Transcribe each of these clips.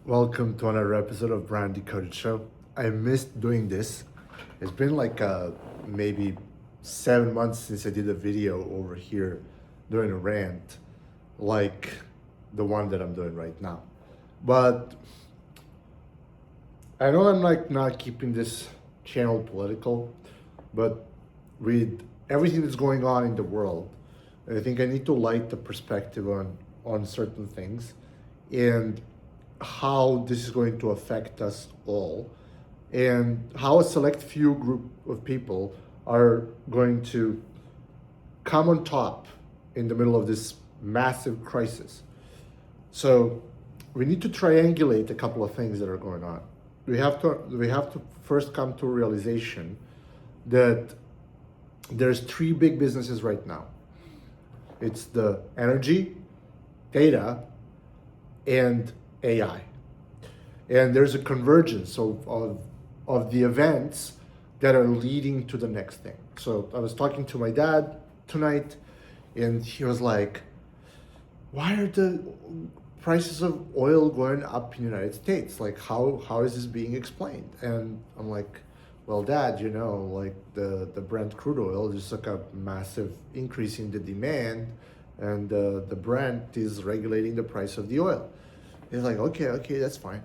Welcome to another episode of Brand Decoded Show. I missed doing this. It's been like maybe 7 months since I did a video over here doing a rant like the one that I'm doing right now. But I know I'm like not keeping this channel political, but with everything that's going on in the world, I think I need to light the perspective on certain things and how this is going to affect us all and how a select few group of people are going to come on top in the middle of this massive crisis. So we need to triangulate a couple of things that are going on. We have to first come to a realization that there's three big businesses right now. It's the energy, data, and AI. And there's a convergence of the events that are leading to the next thing. So I was talking to my dad tonight, and he was like, why are the prices of oil going up in the United States? Like, how is this being explained? And I'm like, well, Dad, like the Brent crude oil, there's like a massive increase in the demand, and the Brent is regulating the price of the oil. He's like, okay, that's fine.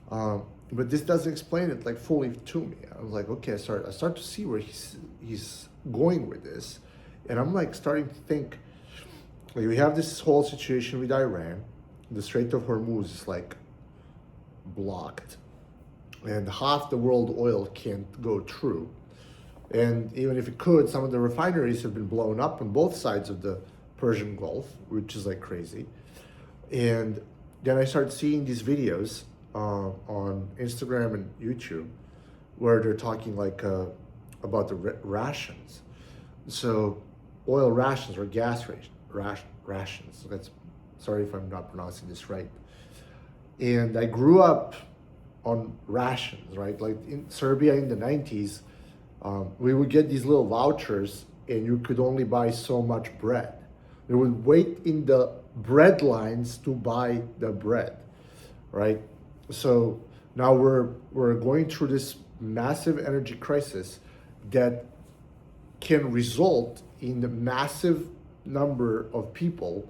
But this doesn't explain it like fully to me. I was like, okay, I start to see where he's going with this. And I'm like starting to think, like, we have this whole situation with Iran. The Strait of Hormuz is like blocked. And half the world oil can't go through. And even if it could, some of the refineries have been blown up on both sides of the Persian Gulf, which is like crazy. And then I started seeing these videos on Instagram and YouTube where they're talking like about the rations. So oil rations or gas rations. That's, sorry if I'm not pronouncing this right. And I grew up on rations, right? Like in Serbia in the 90s, we would get these little vouchers and you could only buy so much bread. We would wait in the bread lines to buy the bread, right? So now we're going through this massive energy crisis that can result in the massive number of people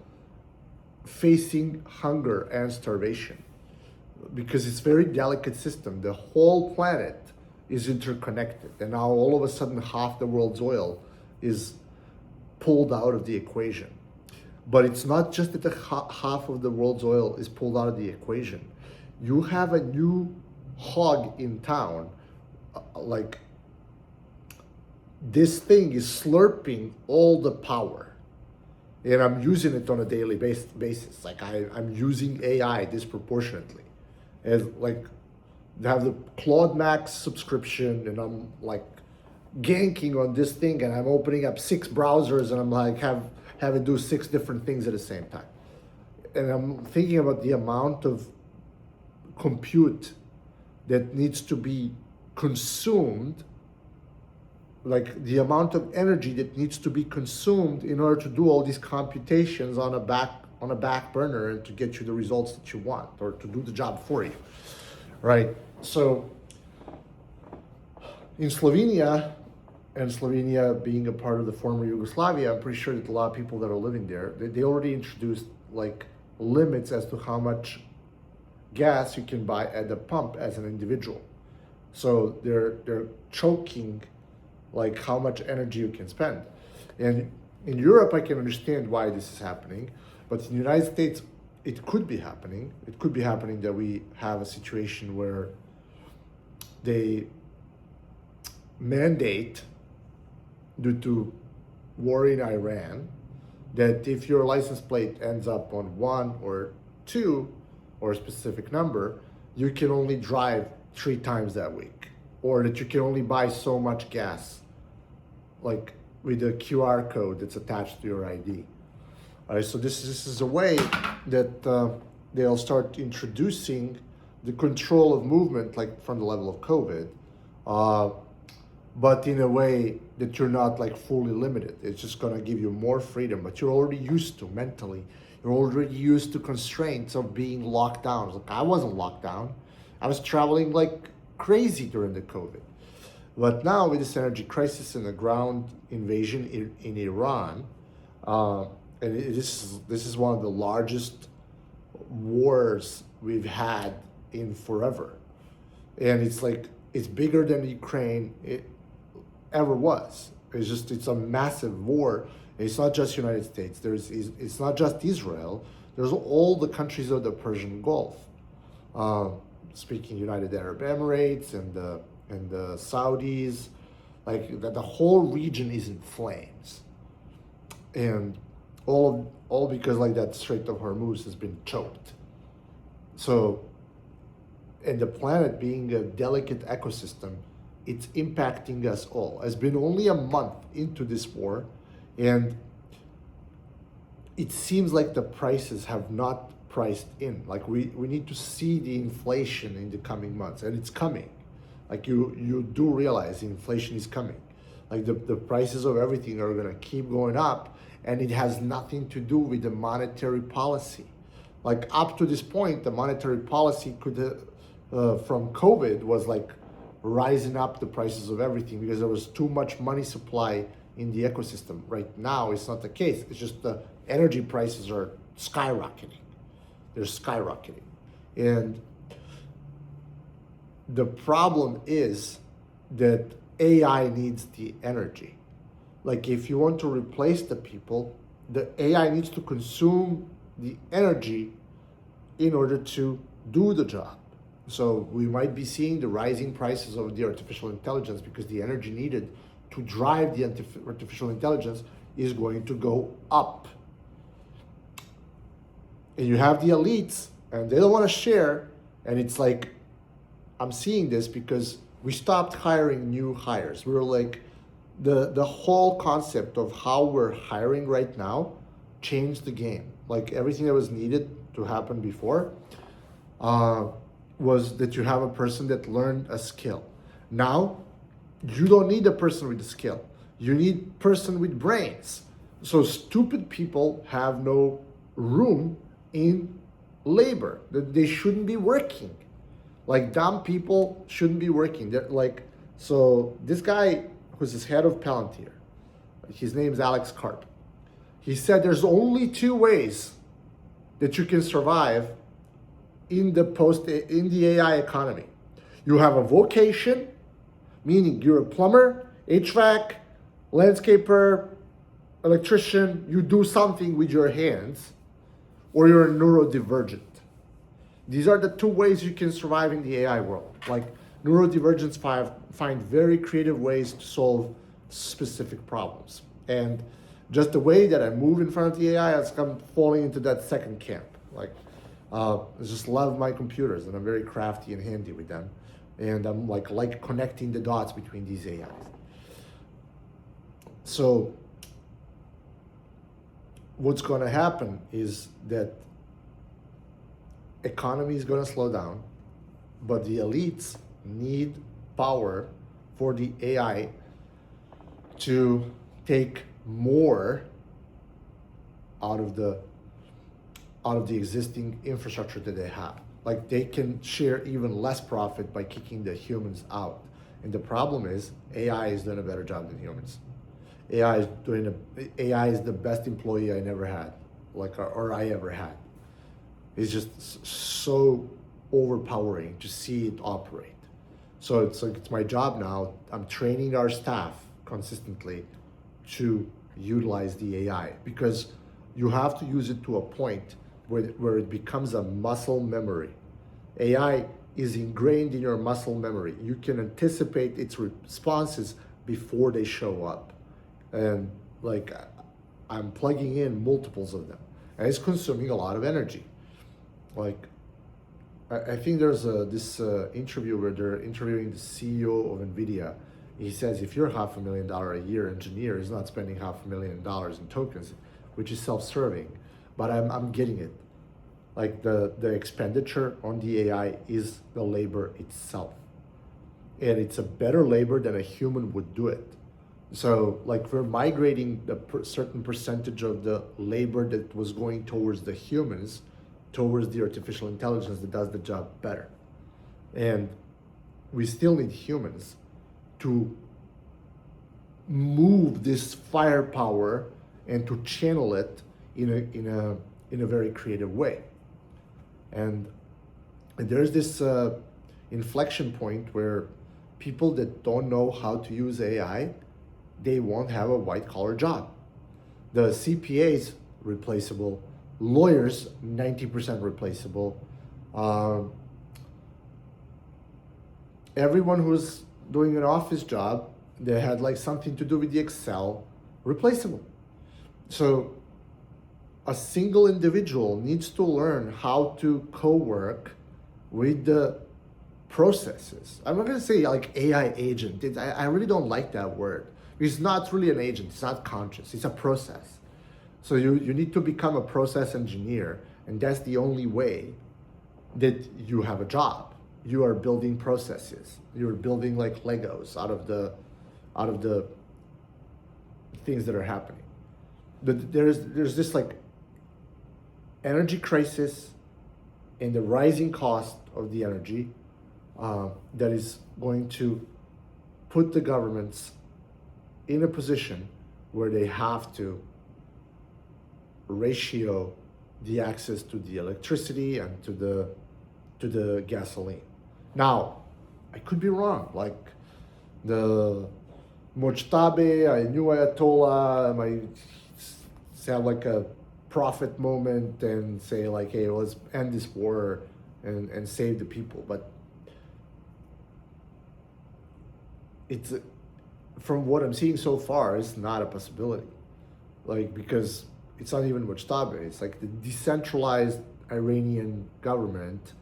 facing hunger and starvation, because it's a very delicate system. The whole planet is interconnected, and now all of a sudden half the world's oil is pulled out of the equation. But it's not just that the half of the world's oil is pulled out of the equation. You have a new hog in town, like this thing is slurping all the power. And I'm using it on a daily basis. Like I'm using AI disproportionately. And like I have the Claude Max subscription, and I'm like ganking on this thing, and I'm opening up 6 browsers, and I'm like have it do 6 different things at the same time. And I'm thinking about the amount of compute that needs to be consumed, like the amount of energy that needs to be consumed in order to do all these computations on a back burner and to get you the results that you want, or to do the job for you, right? So in Slovenia, and Slovenia being a part of the former Yugoslavia, I'm pretty sure that a lot of people that are living there, they already introduced like limits as to how much gas you can buy at the pump as an individual. So they're choking like how much energy you can spend. And in Europe, I can understand why this is happening, but in the United States, it could be happening. It could be happening that we have a situation where they mandate, due to war in Iran, that if your license plate ends up on 1 or 2 or a specific number, you can only drive 3 times that week, or that you can only buy so much gas, like with a QR code that's attached to your ID. All right, so this is a way that they'll start introducing the control of movement, like from the level of COVID, but in a way that you're not like fully limited. It's just gonna give you more freedom, but you're already used to mentally They're already used to constraints of being locked down. Like, I wasn't locked down. I was traveling like crazy during the COVID. But now with this energy crisis and the ground invasion in Iran, and this is one of the largest wars we've had in forever, and it's bigger than Ukraine it ever was. It's a massive war. It's not just United States. It's not just Israel. There's all the countries of the Persian Gulf, speaking United Arab Emirates and the Saudis, like that the whole region is in flames, and all because like that Strait of Hormuz has been choked. So, and the planet being a delicate ecosystem, it's impacting us all. It's been only a month into this war, and it seems like the prices have not priced in. Like we need to see the inflation in the coming months, and it's coming. Like you do realize the inflation is coming. Like the prices of everything are gonna keep going up, and it has nothing to do with the monetary policy. Like up to this point, the monetary policy could, from COVID, was like rising up the prices of everything because there was too much money supply in the ecosystem. Right now, it's not the case. It's just the energy prices are skyrocketing. They're skyrocketing. And the problem is that AI needs the energy. Like if you want to replace the people, the AI needs to consume the energy in order to do the job. So we might be seeing the rising prices of the artificial intelligence because the energy needed to drive the artificial intelligence is going to go up. And you have the elites, and they don't want to share. And it's like, I'm seeing this because we stopped hiring new hires. We were like, the whole concept of how we're hiring right now changed the game. Like everything that was needed to happen before was that you have a person that learned a skill. Now, you don't need a person with a skill. You need a person with brains. So stupid people have no room in labor. They shouldn't be working. Like dumb people shouldn't be working. They're like, so this guy who's his head of Palantir, his name's Alex Karp. He said there's only two ways that you can survive in the AI economy. You have a vocation, meaning you're a plumber, HVAC, landscaper, electrician, you do something with your hands, or you're a neurodivergent. These are the two ways you can survive in the AI world. Like neurodivergents find very creative ways to solve specific problems. And just the way that I move in front of the AI, I'm falling into that second camp. Like, I just love my computers, and I'm very crafty and handy with them. And I'm like connecting the dots between these AIs. So what's going to happen is that economy is going to slow down, but the elites need power for the AI to take more out of the existing infrastructure that they have. Like they can share even less profit by kicking the humans out. And the problem is AI is doing a better job than humans. AI is the best employee I never had, or I ever had. It's just so overpowering to see it operate. So it's my job now. I'm training our staff consistently to utilize the AI because you have to use it to a point where it becomes a muscle memory. AI is ingrained in your muscle memory. You can anticipate its responses before they show up. And like I'm plugging in multiples of them, and it's consuming a lot of energy. Like I think there's this interview where they're interviewing the CEO of NVIDIA. He says if you're $500,000 a year engineer, he's not spending $500,000 in tokens, which is self-serving. But I'm getting it. Like the expenditure on the AI is the labor itself. And it's a better labor than a human would do it. So like we're migrating the certain percentage of the labor that was going towards the humans towards the artificial intelligence that does the job better. And we still need humans to move this firepower and to channel it in a very creative way. And there's this inflection point where people that don't know how to use AI, they won't have a white collar job. The CPAs replaceable, lawyers 90% replaceable. Everyone who's doing an office job that had like something to do with the Excel, replaceable. So a single individual needs to learn how to co-work with the processes. I'm not going to say like AI agent. I really don't like that word. It's not really an agent. It's not conscious. It's a process. So you need to become a process engineer, and that's the only way that you have a job. You are building processes. You're building like Legos out of the things that are happening. But there's this like energy crisis and the rising cost of the energy that is going to put the governments in a position where they have to ratio the access to the electricity and to the gasoline. Now, I could be wrong. Like the Mojtabe, a new Ayatollah might have like a prophet moment and say like, hey, let's end this war and save the people. But it's, from what I'm seeing so far, it's not a possibility. Like, because it's not even Mojtabe, it's like the decentralized Iranian government,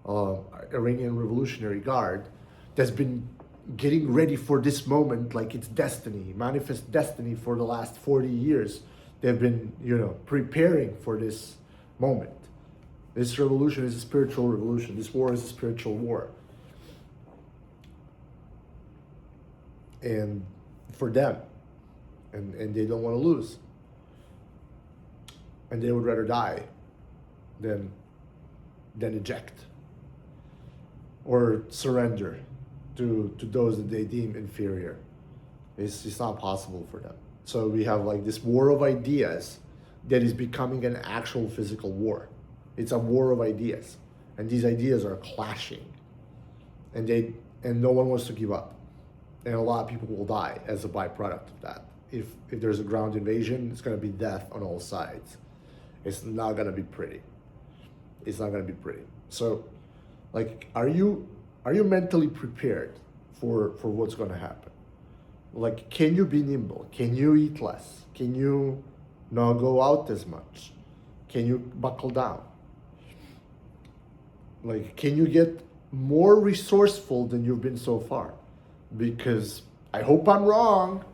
Iranian Revolutionary Guard, that's been getting ready for this moment like it's destiny, manifest destiny for the last 40 years. They've been, preparing for this moment. This revolution is a spiritual revolution. This war is a spiritual war. And for them, and they don't want to lose. And they would rather die than eject or surrender to those that they deem inferior. It's not possible for them. So we have like this war of ideas that is becoming an actual physical war. It's a war of ideas, and these ideas are clashing, and no one wants to give up, and a lot of people will die as a byproduct of that. If there's a ground invasion, it's going to be death on all sides. It's not going to be pretty. It's not going to be pretty. So, like, are you mentally prepared for what's going to happen? Like, can you be nimble? Can you eat less? Can you not go out as much? Can you buckle down? Like, can you get more resourceful than you've been so far? Because I hope I'm wrong.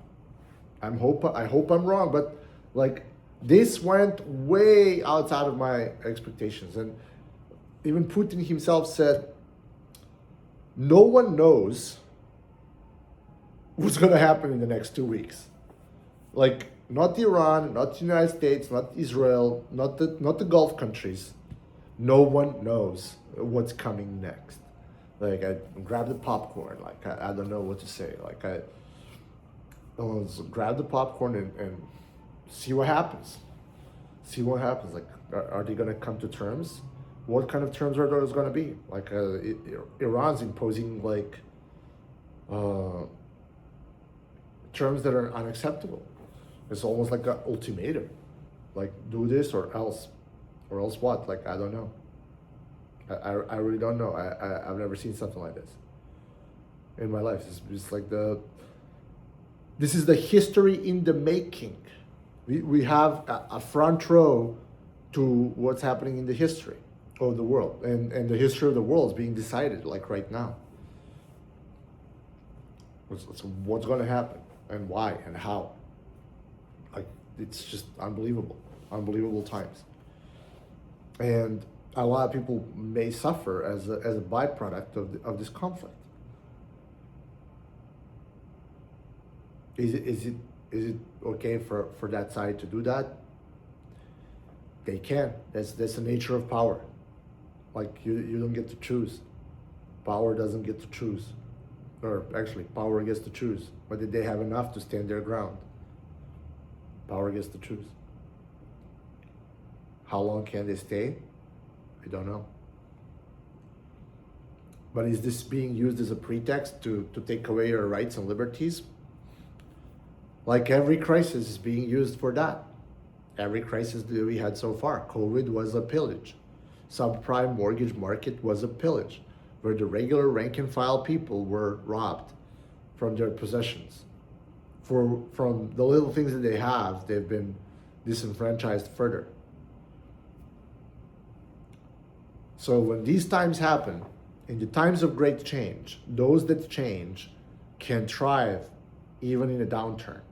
I hope I'm wrong, but like this went way outside of my expectations. And even Putin himself said, no one knows what's going to happen in the next 2 weeks. Like, not Iran, not the United States, not Israel, not the Gulf countries. No one knows what's coming next. Like, I grab the popcorn. Like, I don't know what to say. Like, let's grab the popcorn and see what happens. See what happens. Like, are they going to come to terms? What kind of terms are those going to be? Like, Iran's imposing like terms that are unacceptable. It's almost like an ultimatum. Like, do this or else what? Like, I don't know. I really don't know. I've never seen something like this in my life. It's like this is the history in the making. We have a front row to what's happening in the history of the world, and the history of the world is being decided like right now. What's going to happen and why and how? Like, it's just unbelievable times, and a lot of people may suffer as a byproduct of this conflict. Is it okay for that side to do that? They can. That's the nature of power. Like you don't get to choose. Power doesn't get to choose. Or actually, power gets to choose. But did they have enough to stand their ground? Power gets to choose. How long can they stay? I don't know. But is this being used as a pretext to take away your rights and liberties? Like every crisis is being used for that. Every crisis that we had so far. COVID was a pillage. Subprime mortgage market was a pillage, where the regular rank and file people were robbed from their possessions. From the little things that they have, they've been disenfranchised further. So when these times happen, in the times of great change, those that change can thrive even in a downturn.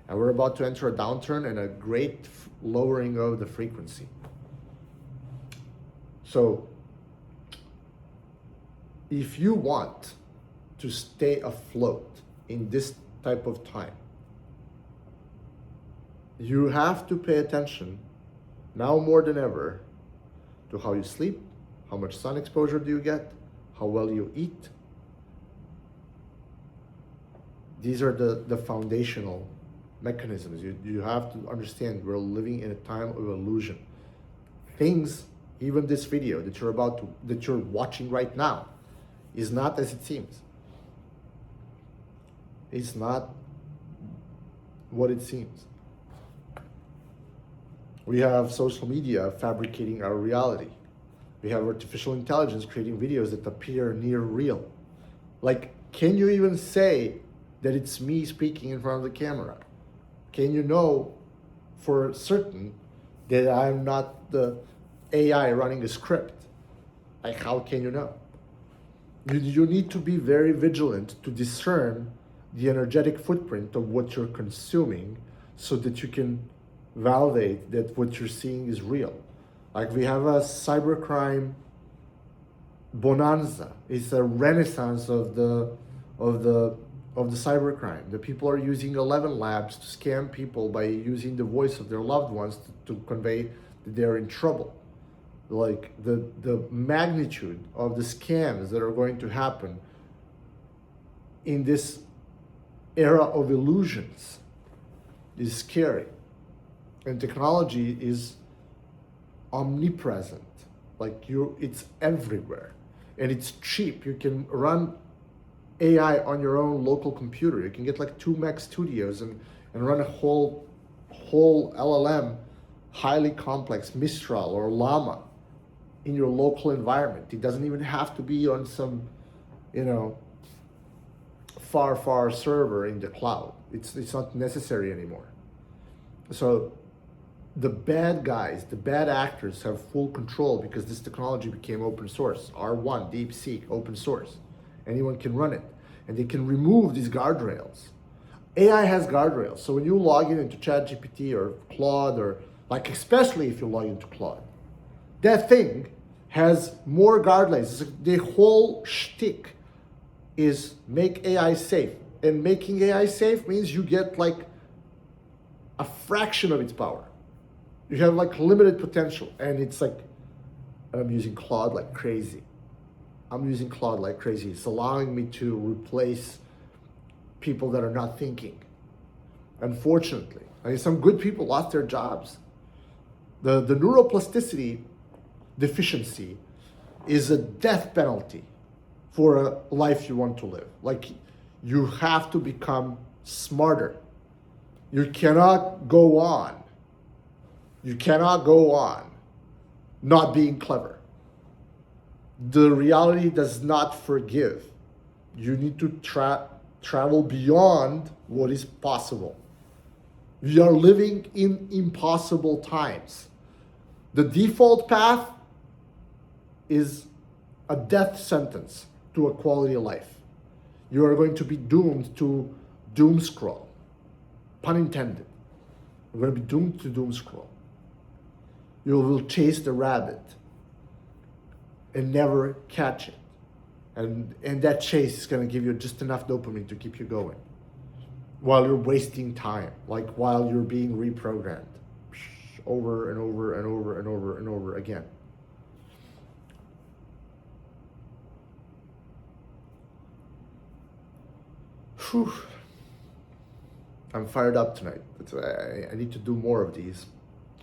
And we're about to enter a downturn and a great lowering of the frequency. So if you want to stay afloat in this type of time, you have to pay attention now more than ever to how you sleep, how much sun exposure do you get, how well you eat. These are the foundational mechanisms. You have to understand we're living in a time of illusion. Things, even this video that you're watching right now, is not as it seems. It's not what it seems. We have social media fabricating our reality. We have artificial intelligence creating videos that appear near real. Like, can you even say that it's me speaking in front of the camera? Can you know for certain that I'm not the AI running a script? Like, how can you know? You need to be very vigilant to discern the energetic footprint of what you're consuming so that you can validate that what you're seeing is real. Like, we have a cybercrime bonanza. It's a renaissance of the cybercrime. The people are using 11 labs to scam people by using the voice of their loved ones to convey that they're in trouble. Like, the magnitude of the scams that are going to happen in this era of illusions is scary. And technology is omnipresent. Like, it's everywhere. And it's cheap. You can run AI on your own local computer. You can get like 2 Mac Studios and run a whole LLM, highly complex, Mistral or Llama, in your local environment. It doesn't even have to be on some, far server in the cloud. It's not necessary anymore. So the bad guys, the bad actors have full control because this technology became open source. R1, DeepSeek, open source. Anyone can run it. And they can remove these guardrails. AI has guardrails. So when you log into ChatGPT or Claude, or like, especially if you log into Claude, that thing has more guardrails. The whole shtick is make AI safe. And making AI safe means you get like a fraction of its power. You have like limited potential. And it's like, I'm using Claude like crazy. It's allowing me to replace people that are not thinking. Unfortunately, some good people lost their jobs. The neuroplasticity deficiency is a death penalty for a life you want to live. Like, you have to become smarter. You cannot go on not being clever. The reality does not forgive. You need to travel beyond what is possible. We are living in impossible times. The default path is a death sentence to a quality of life. You are going to be doomed to doom scroll. Pun intended. You're going to be doomed to doom scroll. You will chase the rabbit and never catch it. And that chase is going to give you just enough dopamine to keep you going. while you're wasting time, like while you're being reprogrammed over and over and over and over and over again. Whew. I'm fired up tonight. I need to do more of these.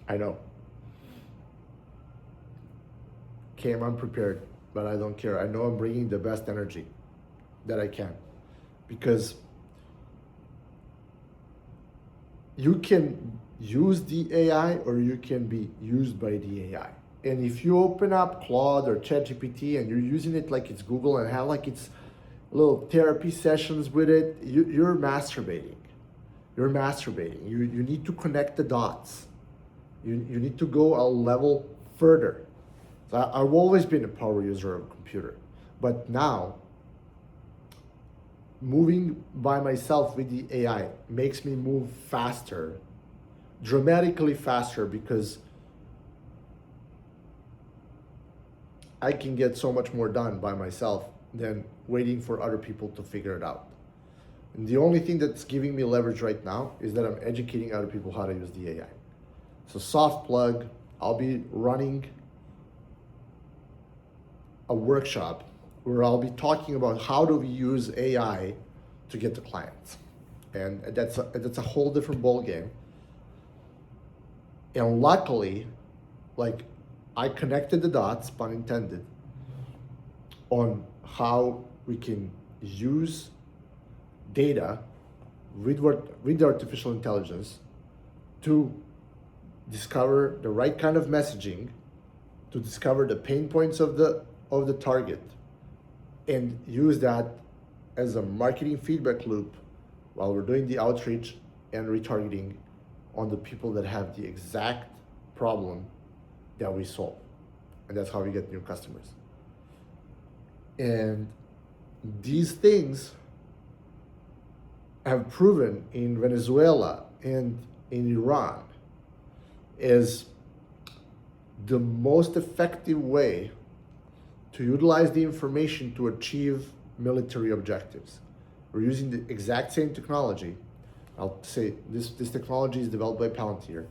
I know. Came unprepared, but I don't care. I know I'm bringing the best energy that I can, because you can use the AI or you can be used by the AI. And if you open up Claude or ChatGPT and you're using it like it's Google and have like its little therapy sessions with it, you're masturbating. You're masturbating. You need to connect the dots. You need to go a level further. So I've always been a power user of a computer, but now moving by myself with the AI makes me move faster, dramatically faster, because I can get so much more done by myself than waiting for other people to figure it out. And the only thing that's giving me leverage right now is that I'm educating other people how to use the AI. So soft plug, I'll be running a workshop where I'll be talking about how do we use AI to get to clients. And that's a whole different ball game. And luckily, like, I connected the dots, pun intended, on how we can use data with artificial intelligence to discover the right kind of messaging, to discover the pain points of the target, and use that as a marketing feedback loop while we're doing the outreach and retargeting on the people that have the exact problem that we solve. And that's how we get new customers. And these things have proven in Venezuela and in Iran is the most effective way to utilize the information to achieve military objectives. We're using the exact same technology. I'll say this technology is developed by Palantir,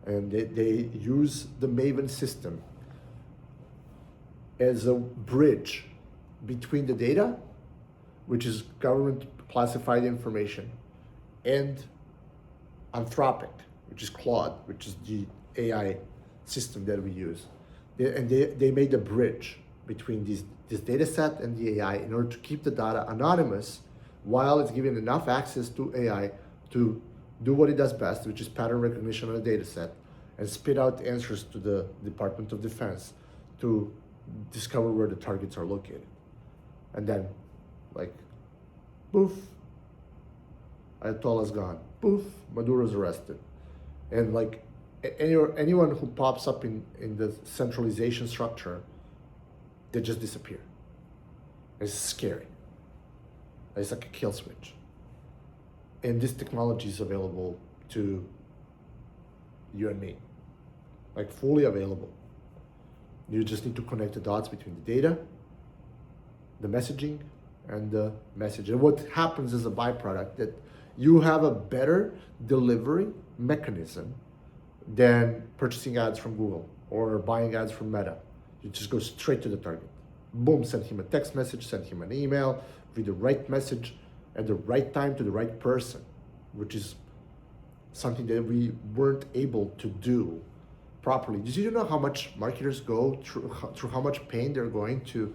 and they use the Maven system as a bridge between the data, which is government classified information, and Anthropic, which is Claude, which is the AI system that we use. They made a bridge between this data set and the AI in order to keep the data anonymous while it's giving enough access to AI to do what it does best, which is pattern recognition on a data set, and spit out answers to the Department of Defense to discover where the targets are located. And then, like, poof, Ayatollah's gone. Poof, Maduro's arrested. And like, anyone who pops up in the centralization structure, they just disappear. It's scary. It's like a kill switch. And this technology is available to you and me, like fully available. You just need to connect the dots between the data, the messaging, and the message. And what happens as a byproduct that you have a better delivery mechanism than purchasing ads from Google or buying ads from Meta. You just go straight to the target. Boom, send him a text message, send him an email with the right message at the right time to the right person, which is something that we weren't able to do properly. Did you know how much marketers go through how much pain they're going to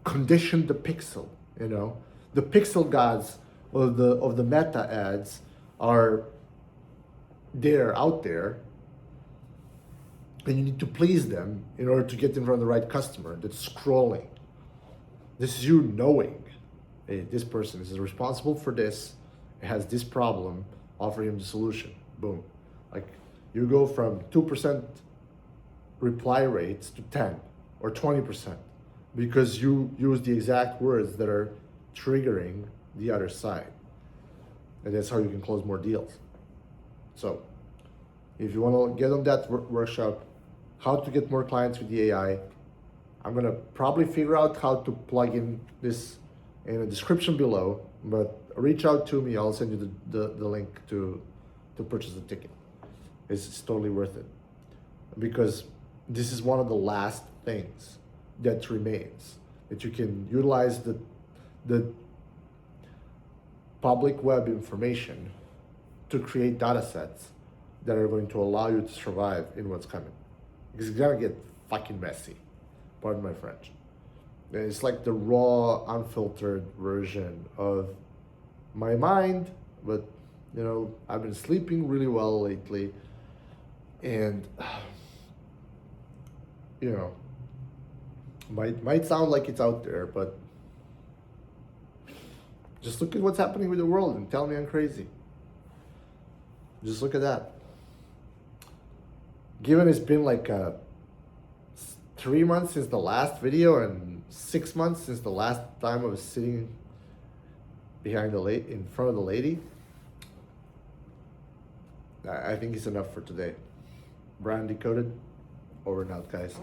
condition the pixel? You know, the pixel gods of the Meta ads are out there, and you need to please them in order to get in front of the right customer that's scrolling. This is you knowing, hey, this person is responsible for this, it has this problem, offer him the solution. Boom. Like, you go from 2% reply rates to 10 or 20% because you use the exact words that are triggering the other side. And that's how you can close more deals. So if you want to get on that workshop, how to get more clients with the AI, I'm going to probably figure out how to plug in this in a description below, but reach out to me. I'll send you the link to purchase the ticket. It's totally worth it, because this is one of the last things that remains, that you can utilize the public web information to create data sets that are going to allow you to survive in what's coming. Because it's gonna get fucking messy, pardon my French. It's like the raw, unfiltered version of my mind, but you know, I've been sleeping really well lately, and you know, might sound like it's out there, but just look at what's happening with the world and tell me I'm crazy. Just look at that. Given it's been like 3 months since the last video and 6 months since the last time I was sitting behind in front of the lady, I think it's enough for today. Brand Decoded, over and out, guys.